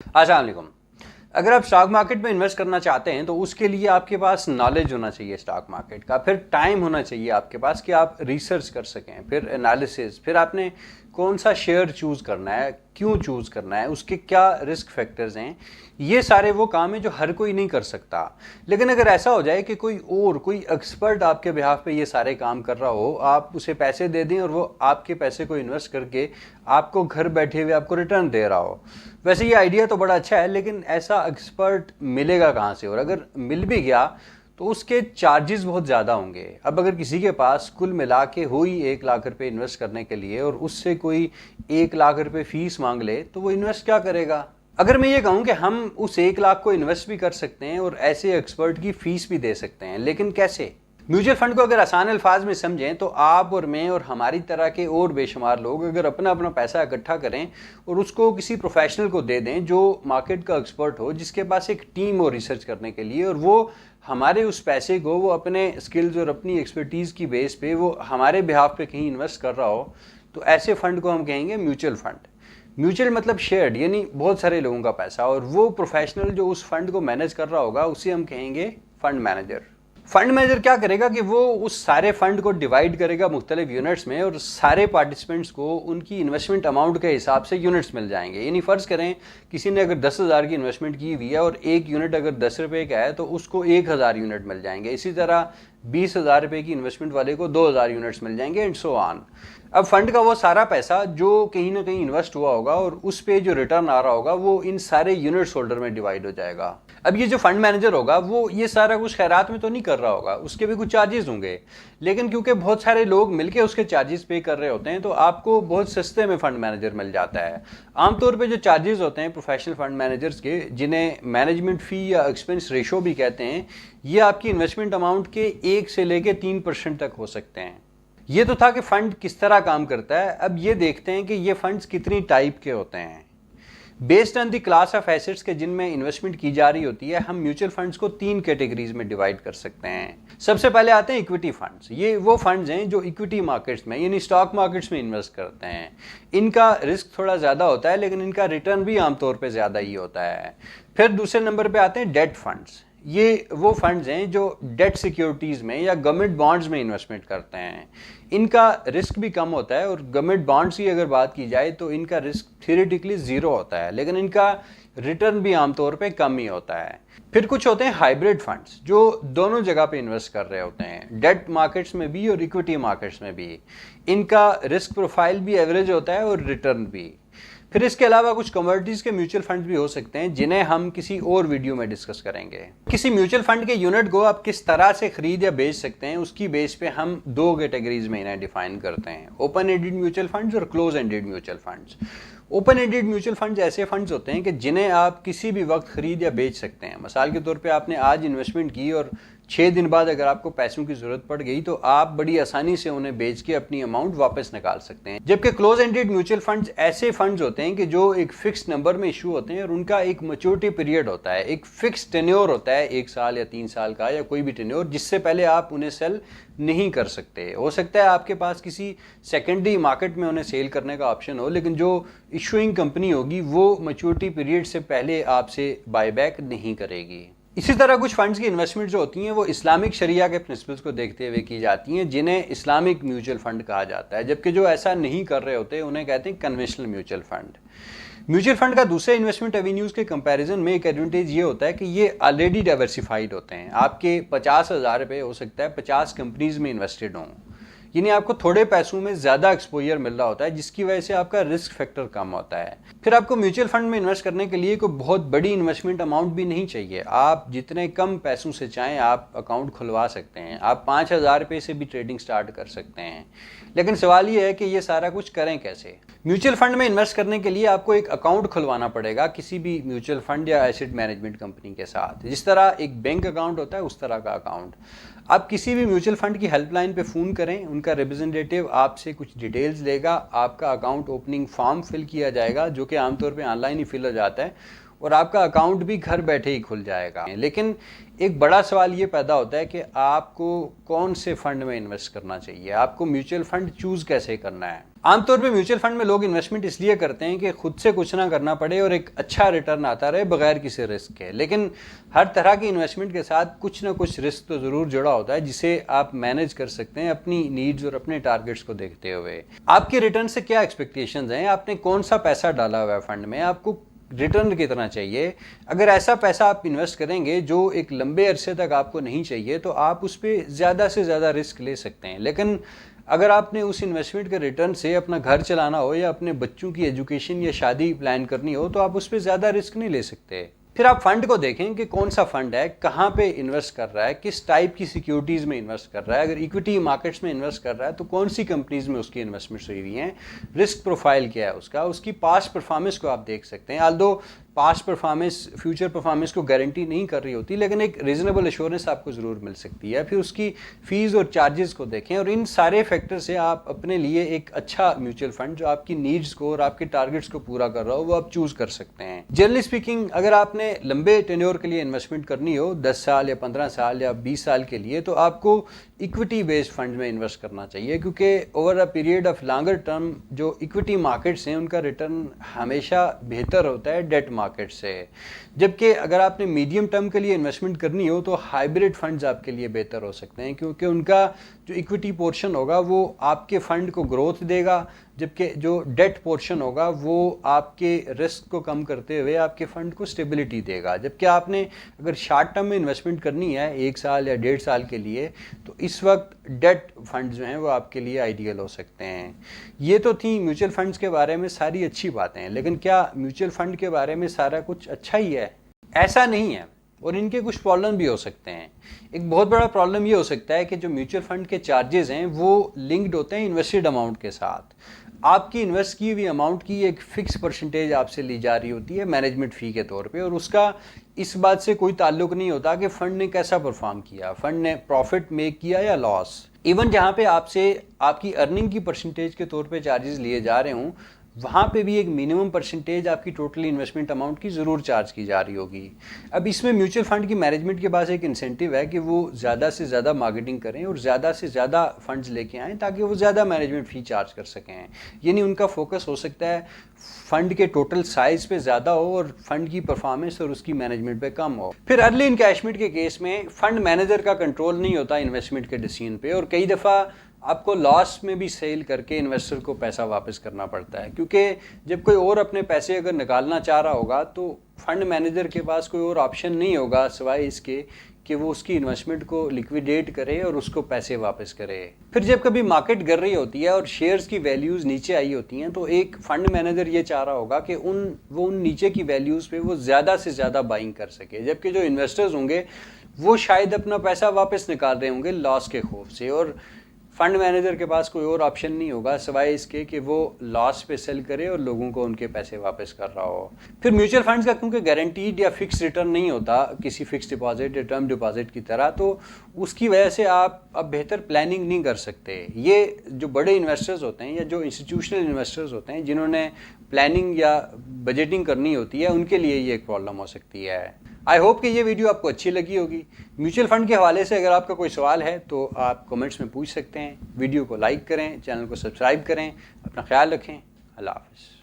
अस्सलाम वालेकुम। अगर आप स्टॉक मार्केट में इन्वेस्ट करना चाहते हैं तो उसके लिए आपके पास नॉलेज होना चाहिए स्टॉक मार्केट का, फिर टाइम होना चाहिए आपके पास कि आप रिसर्च कर सकें, फिर एनालिसिस, फिर आपने कौन सा शेयर चूज़ करना है, क्यों चूज़ करना है, उसके क्या रिस्क फैक्टर्स हैं। ये सारे वो काम है जो हर कोई नहीं कर सकता। लेकिन अगर ऐसा हो जाए कि कोई एक्सपर्ट आपके बिहाफ पे ये सारे काम कर रहा हो, आप उसे पैसे दे दें और वो आपके पैसे को इन्वेस्ट करके आपको घर बैठे हुए आपको रिटर्न दे रहा हो। वैसे ये आइडिया तो बड़ा अच्छा है, लेकिन ऐसा एक्सपर्ट मिलेगा कहाँ से, और अगर मिल भी गया तो उसके चार्जेस बहुत ज़्यादा होंगे। अब अगर किसी के पास कुल मिला के हो ही 1 लाख रुपए इन्वेस्ट करने के लिए और उससे कोई 1 लाख रुपए फीस मांग ले तो वो इन्वेस्ट क्या करेगा। अगर मैं ये कहूँ कि हम उस 1 लाख को इन्वेस्ट भी कर सकते हैं और ऐसे एक्सपर्ट की फीस भी दे सकते हैं, लेकिन कैसे। म्यूचुअल फंड को अगर आसान अल्फाज में समझें तो आप और मैं और हमारी तरह के और बेशुमार लोग अगर अपना अपना पैसा इकट्ठा करें और उसको किसी प्रोफेशनल को दे दें जो मार्केट का एक्सपर्ट हो, जिसके पास एक टीम हो रिसर्च करने के लिए, और वो हमारे उस पैसे को वो अपने स्किल्स और अपनी एक्सपर्टीज़ की बेस पे वो हमारे बिहाफ पे कहीं इन्वेस्ट कर रहा हो, तो ऐसे फंड को हम कहेंगे म्यूचुअल फंड। म्यूचुअल मतलब शेयर्ड, यानी बहुत सारे लोगों का पैसा, और वो प्रोफेशनल जो उस फंड को मैनेज कर रहा होगा उसे हम कहेंगे फंड मैनेजर। फंड मैनेजर क्या करेगा कि वो उस सारे फंड को डिवाइड करेगा मुख्तलिफ यूनिट्स में और सारे पार्टिसिपेंट्स को उनकी इन्वेस्टमेंट अमाउंट के हिसाब से यूनिट्स मिल जाएंगे। यानी फ़र्ज़ करें किसी ने अगर 10,000 की इन्वेस्टमेंट की हुई है और एक यूनिट अगर 10 रुपये का है तो उसको 1,000 यूनिट मिल जाएंगे। इसी तरह 20,000 रुपये की इन्वेस्टमेंट वाले को 2,000 यूनिट्स मिल जाएंगे, एंड सो ऑन। अब फंड का वो सारा पैसा जो कहीं ना कहीं इन्वेस्ट हुआ होगा और उस पे जो रिटर्न आ रहा होगा वो इन सारे यूनिट्स होल्डर में डिवाइड हो जाएगा। अब ये जो फंड मैनेजर होगा वो ये सारा कुछ खैरात में तो नहीं कर रहा होगा, उसके भी कुछ चार्जेस होंगे, लेकिन क्योंकि बहुत सारे लोग मिलके उसके चार्जेस पे कर रहे होते हैं तो आपको बहुत सस्ते में फंड मैनेजर मिल जाता है। आमतौर पे जो चार्जेस होते हैं प्रोफेशनल फंड मैनेजर्स के, जिन्हें मैनेजमेंट फ़ी या एक्सपेंस रेशो भी कहते हैं, ये आपकी इन्वेस्टमेंट अमाउंट के 1 से लेके 3% तक हो सकते हैं। ये तो था कि फ़ंड किस तरह काम करता है। अब ये देखते हैं कि ये फंड्स कितनी टाइप के होते हैं। Based on the class of assets के जिनमें इन्वेस्टमेंट की जा रही होती है, हम म्यूचुअल फंड्स को 3 कैटेगरीज में डिवाइड कर सकते हैं। सबसे पहले आते हैं इक्विटी फंड्स। ये वो फंड्स हैं जो इक्विटी मार्केट्स में यानी स्टॉक मार्केट्स में इन्वेस्ट करते हैं। इनका रिस्क थोड़ा ज़्यादा होता है लेकिन इनका रिटर्न भी आमतौर पर ज़्यादा ही होता है। फिर दूसरे नंबर पर आते हैं डेट फंड्स। ये वो फंड्स हैं जो डेट सिक्योरिटीज़ में या गवर्नमेंट बॉन्ड्स में इन्वेस्टमेंट करते हैं। इनका रिस्क भी कम होता है और गवर्नमेंट बॉन्ड्स की अगर बात की जाए तो इनका रिस्क थियोरेटिकली ज़ीरो होता है, लेकिन इनका रिटर्न भी आमतौर पे कम ही होता है। फिर कुछ होते हैं हाइब्रिड फंड्स जो दोनों जगह पे इन्वेस्ट कर रहे होते हैं, डेट मार्केट्स में भी और इक्विटी मार्केट्स में भी। इनका रिस्क प्रोफाइल भी एवरेज होता है और रिटर्न भी। फिर इसके अलावा कुछ कमोडिटीज़ के म्यूचुअल फंड भी हो सकते हैं जिन्हें हम किसी और वीडियो में डिस्कस करेंगे। किसी म्यूचुअल फंड के यूनिट को आप किस तरह से खरीद या बेच सकते हैं उसकी बेस पे हम 2 कैटेगरीज में इन्हें डिफाइन करते हैं, ओपन एंडेड म्यूचुअल फंड्स और close ended mutual funds. Open ended mutual funds ऐसे फंड्स होते हैं कि जिन्हें आप किसी भी वक्त खरीद या बेच सकते हैं। मिसाल के तौर पे आपने आज इन्वेस्टमेंट की और 6 दिन बाद अगर आपको पैसों की ज़रूरत पड़ गई तो आप बड़ी आसानी से उन्हें बेच के अपनी अमाउंट वापस निकाल सकते हैं। जबकि क्लोज एंडेड म्यूचुअल फंड्स ऐसे फंड्स होते हैं कि जो एक फिक्स नंबर में इशू होते हैं और उनका एक मैच्योरिटी पीरियड होता है, एक फिक्स टेन्योर होता है, 1 साल या 3 साल का या कोई भी टेन्योर, जिससे पहले आप उन्हें सेल नहीं कर सकते। हो सकता है आपके पास किसी सेकेंडरी मार्केट में उन्हें सेल करने का ऑप्शन हो, लेकिन जो इशूइंग कंपनी होगी वो मैच्योरिटी पीरियड से पहले आपसे बायबैक नहीं करेगी। इसी तरह कुछ फंड्स की इन्वेस्टमेंट जो होती हैं वो इस्लामिक शरिया के प्रिंसिपल्स को देखते हुए की जाती हैं, जिन्हें इस्लामिक म्यूचुअल फंड कहा जाता है, जबकि जो ऐसा नहीं कर रहे होते उन्हें कहते हैं conventional mutual fund. Mutual fund का दूसरे इन्वेस्टमेंट एवेन्यूज़ के कंपैरिजन में एक एडवांटेज ये होता है कि ये ऑलरेडी डाइवर्सिफाइड होते हैं। आपके 50,000 रुपये हो सकता है 50 कंपनीज में इन्वेस्टेड हों, यानी आपको थोड़े पैसों में ज़्यादा एक्सपोजर मिल रहा होता है, जिसकी वजह से आपका रिस्क फैक्टर कम होता है। फिर आपको म्यूचुअल फंड में इन्वेस्ट करने के लिए कोई बहुत बड़ी इन्वेस्टमेंट अमाउंट भी नहीं चाहिए। आप जितने कम पैसों से चाहें आप अकाउंट खुलवा सकते हैं। आप 5,000 रुपये से भी ट्रेडिंग स्टार्ट कर सकते हैं। लेकिन सवाल ये है कि ये सारा कुछ करें कैसे। म्यूचुअल फंड में इन्वेस्ट करने के लिए आपको एक अकाउंट खुलवाना पड़ेगा किसी भी म्यूचुअल फंड या एसेट मैनेजमेंट कंपनी के साथ। जिस तरह एक बैंक अकाउंट होता है उस तरह का अकाउंट। आप किसी भी म्यूचुअल फंड की हेल्पलाइन पे फ़ोन करें, उनका रिप्रेजेंटेटिव आपसे कुछ डिटेल्स लेगा, आपका अकाउंट ओपनिंग फॉर्म फिल किया जाएगा जो कि आमतौर पे ऑनलाइन ही फिल हो जाता है, और आपका अकाउंट भी घर बैठे ही खुल जाएगा। लेकिन एक बड़ा सवाल ये पैदा होता है कि आपको कौन से फ़ंड में इन्वेस्ट करना चाहिए, आपको म्यूचुअल फंड चूज़ कैसे करना है। आमतौर पे म्यूचुअल फंड में लोग इन्वेस्टमेंट इसलिए करते हैं कि खुद से कुछ ना करना पड़े और एक अच्छा रिटर्न आता रहे बगैर किसी रिस्क के। लेकिन हर तरह की इन्वेस्टमेंट के साथ कुछ ना कुछ रिस्क तो ज़रूर जुड़ा होता है जिसे आप मैनेज कर सकते हैं अपनी नीड्स और अपने टारगेट्स को देखते हुए। आपके रिटर्न से क्या एक्सपेक्टेशंस हैं, आपने कौन सा पैसा डाला हुआ है फंड में, आपको रिटर्न कितना चाहिए। अगर ऐसा पैसा आप इन्वेस्ट करेंगे जो एक लंबे अरसे तक आपको नहीं चाहिए तो आप उस पर ज़्यादा से ज़्यादा रिस्क ले सकते हैं। लेकिन अगर आपने उस इन्वेस्टमेंट के रिटर्न से अपना घर चलाना हो या अपने बच्चों की एजुकेशन या शादी प्लान करनी हो तो आप उस पर ज़्यादा रिस्क नहीं ले सकते। फिर आप फंड को देखें कि कौन सा फंड है, कहाँ पे इन्वेस्ट कर रहा है, किस टाइप की सिक्योरिटीज़ में इन्वेस्ट कर रहा है। अगर इक्विटी मार्केट्स में इन्वेस्ट कर रहा है तो कौन सी कंपनीज में उसकी इन्वेस्टमेंट्स हुई हैं, रिस्क प्रोफाइल क्या है उसका, उसकी पास्ट परफॉर्मेंस को आप देख सकते हैं। Aldous past performance future performance को गारंटी नहीं कर रही होती, लेकिन एक रीजनेबल एश्योरेंस आपको ज़रूर मिल सकती है। फिर उसकी फ़ीस और चार्जेस को देखें और इन सारे फैक्टर से आप अपने लिए एक अच्छा म्यूचुअल फंड जो आपकी नीड्स को और आपके टारगेट्स को पूरा कर रहा हो वो आप चूज़ कर सकते हैं। जनरली स्पीकिंग, अगर आपने लंबे टेन्योर के लिए इन्वेस्टमेंट करनी हो 10 साल या 15 साल या 20 साल के लिए, तो आपको इक्विटी बेस्ड फंड में इन्वेस्ट करना चाहिए, क्योंकि over a period of longer term जो इक्विटी मार्केट्स हैं उनका रिटर्न हमेशा बेहतर होता है डेट मार्केट से। जबकि अगर आपने मीडियम टर्म के लिए इन्वेस्टमेंट करनी हो तो हाइब्रिड फंड्स आपके लिए बेहतर हो सकते हैं, क्योंकि उनका जो इक्विटी पोर्शन होगा वो आपके फंड को ग्रोथ देगा, जबकि जो डेट पोर्शन होगा वो आपके रिस्क को कम करते हुए आपके फंड को स्टेबिलिटी देगा। जबकि आपने अगर शॉर्ट टर्म में इन्वेस्टमेंट करनी है 1 साल या 1.5 साल के लिए, तो इस वक्त डेट फंड जो हैं वो आपके लिए आइडियल हो सकते हैं। ये तो थी म्यूचुअल फंड्स के बारे में सारी अच्छी बातें हैं, लेकिन क्या म्यूचुअल फंड के बारे में सारा कुछ अच्छा ही है? ऐसा नहीं है, और इनके कुछ प्रॉब्लम भी हो सकते हैं। एक बहुत बड़ा प्रॉब्लम ये हो सकता है कि जो म्यूचुअल फंड के चार्जेस हैं वो लिंक्ड होते हैं इन्वेस्टेड अमाउंट के साथ। आपकी इन्वेस्ट की हुई अमाउंट की एक फिक्स परसेंटेज आपसे ली जा रही होती है मैनेजमेंट फ़ी के तौर पे, और उसका इस बात से कोई ताल्लुक नहीं होता कि फ़ंड ने कैसा परफॉर्म किया, फ़ंड ने प्रॉफिट मेक किया या लॉस। इवन जहाँ पे आपसे आपकी अर्निंग की परसेंटेज के तौर पे चार्जेस लिए जा रहे हों, वहाँ पे भी एक मिनिमम परसेंटेज आपकी टोटल इन्वेस्टमेंट अमाउंट की ज़रूर चार्ज की जा रही होगी। अब इसमें म्यूचुअल फंड की मैनेजमेंट के पास एक इंसेंटिव है कि वो ज़्यादा से ज़्यादा मार्केटिंग करें और ज़्यादा से ज़्यादा फंड्स लेके आएँ ताकि वो ज़्यादा मैनेजमेंट फ़ी चार्ज कर सकें। यानी उनका फोकस हो सकता है फंड के टोटल साइज पे ज़्यादा हो और फंड की परफॉर्मेंस और उसकी मैनेजमेंट पे कम हो। फिर अर्ली इनकैशमेंट के केस में फंड मैनेजर का कंट्रोल नहीं होता इन्वेस्टमेंट के डिसीजन पे, और कई दफ़ा आपको लॉस में भी सेल करके इन्वेस्टर को पैसा वापस करना पड़ता है, क्योंकि जब कोई और अपने पैसे अगर निकालना चाह रहा होगा तो फंड मैनेजर के पास कोई और ऑप्शन नहीं होगा सिवाय इसके कि वो उसकी इन्वेस्टमेंट को लिक्विडेट करे और उसको पैसे वापस करे। फिर जब कभी मार्केट गिर रही होती है और शेयर्स की वैल्यूज़ नीचे आई होती हैं तो एक फंड मैनेजर ये चाह रहा होगा कि उन नीचे की वैल्यूज़ पे वो ज़्यादा से ज़्यादा बाइंग कर सके, जबकि जो इन्वेस्टर्स होंगे वो शायद अपना पैसा वापस निकाल रहे होंगे लॉस के खौफ से, और फंड मैनेजर के पास कोई और ऑप्शन नहीं होगा सिवाय इसके कि वो लॉस पे सेल करे और लोगों को उनके पैसे वापस कर रहा हो। फिर म्यूचुअल फंड्स का क्योंकि गारंटीड या फिक्स रिटर्न नहीं होता किसी फिक्स डिपॉजिट या टर्म डिपॉजिट की तरह, तो उसकी वजह से आप अब बेहतर प्लानिंग नहीं कर सकते। ये जो बड़े इन्वेस्टर्स होते हैं या जो इंस्टीट्यूशनल इन्वेस्टर्स होते हैं जिन्होंने प्लानिंग या बजटिंग करनी होती है, उनके लिए ये एक प्रॉब्लम हो सकती है। आई होप कि ये वीडियो आपको अच्छी लगी होगी। म्यूचुअल फंड के हवाले से अगर आपका कोई सवाल है तो आप कमेंट्स में पूछ सकते हैं। वीडियो को लाइक करें, चैनल को सब्सक्राइब करें, अपना ख्याल रखें। अल्लाह हाफ़िज़।